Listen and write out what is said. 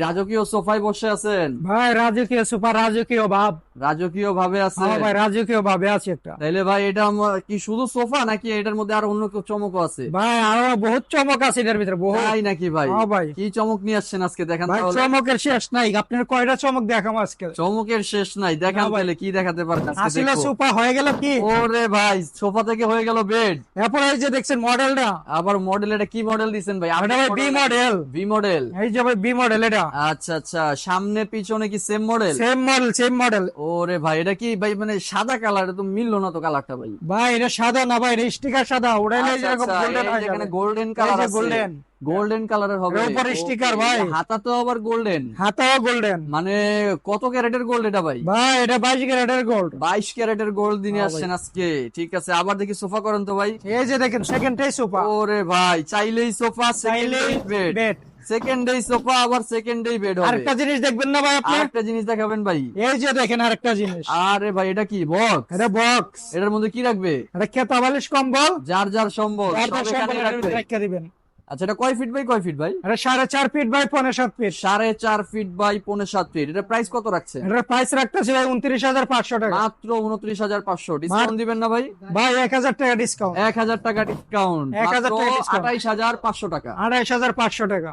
রাজকীয় সোফায় বসে আছেন? ভাই রাজকীয় সুপার রাজকীয় ভাব। রাজকীয় ভাবে আছে? হ্যাঁ ভাই রাজকীয় ভাবে আছে একটা। তাইলে ভাই এটা কি শুধু সোফা নাকি এটার মধ্যে আর অন্য কেউ চমকও আছে? ভাই আরো বহুত চমক আছে এটার ভিতরে বহুত। তাই নাকি ভাই? হ্যাঁ ভাই। কি চমক নিয়ে আসছেন আজকে, দেখান ভাই তাহলে। চমকের শেষ নাই, আপনার কয়টা চমক দেখাম আজকে। চমকের শেষ নাই, দেখান না ভাই। তাহলে কি দেখাতে পারেন আজকে আসলে দেখবো। সুপার হয়ে গেল কি। ওরে ভাই, সোফা থেকে হয়ে গেল বেড। এরপর এই যে দেখছেন মডেলটা, আবার মডেল, এটা কি মডেল দিছেন ভাই? এটা ভাই বি মডেল। B model. এই যে ভাই বি মডেল এটা। আচ্ছা আচ্ছা, সামনে পিছনে কি same model? Same model same model. ওরে ভাই, এটা কি ভাই মানে সাদা কালার? তো মিললো না তো কালারটা ভাই। ভাই এটা সাদা না ভাই, এটা স্টিকার সাদা, উড়াইলে আচ্ছা, যেরকম আচ্ছা, গোল্ডেন এই হয়ে যে যাবে। এখানে গোল্ডেন এই কালার যে আছে। গোল্ডেন। গোল্ডেন কালারের হবে। এর উপর ওকে, sticker ভাই। হাতাতেও আবার গোল্ডেন। হাতাও গোল্ডেন। মানে কত ক্যারেটের গোল্ড এটা ভাই? ভাই এটা 22 ক্যারেটের গোল্ড। 22 ক্যারেটের গোল্ড দিয়ে হ্যাঁ আসছেন আজকে। ঠিক আছে, আবার দেখি সোফা করেন তো ভাই। এই যে দেখেন সেকেন্ড টাই সোফা। ওরে ভাই, চাইলেই সোফা, চাইলে সেকেন্ডেই বেড। বেড। সেকেন্ডেই সোফা, আবার সেকেন্ডেই বেড হবে। আরেকটা জিনিস দেখবেন না ভাই আপনি? আরেকটা জিনিস দেখাবেন ভাই? এই যে দেখেন আরেকটা জিনিস। আরে ভাই, এটা কি বক্স? এটা বক্স। এটার মধ্যে কি রাখবে? এটা খেতা বালিশ কম্বল। যার যার সম্বল যার সব যার এখানে সম্বল রাখবে। রেখে দিবেন। আচ্ছা, এটা কয় ফিট বাই কয় ফিট ভাই? এটা 4.5 feet by 7.5 feet. 4.5 feet by 7.5 feet. এটা প্রাইস কত রাখছে? এটার প্রাইস রাখতেছে ভাই 29,500 টাকা। মাত্র 29,500। ডিসকাউন্ট দিবেন না ভাই? ভাই 1000 টাকা ডিসকাউন্ট। 1000 টাকা ডিসকাউন্ট। 1000 টাকা discount। 28,500 টাকা। 28,500 টাকা।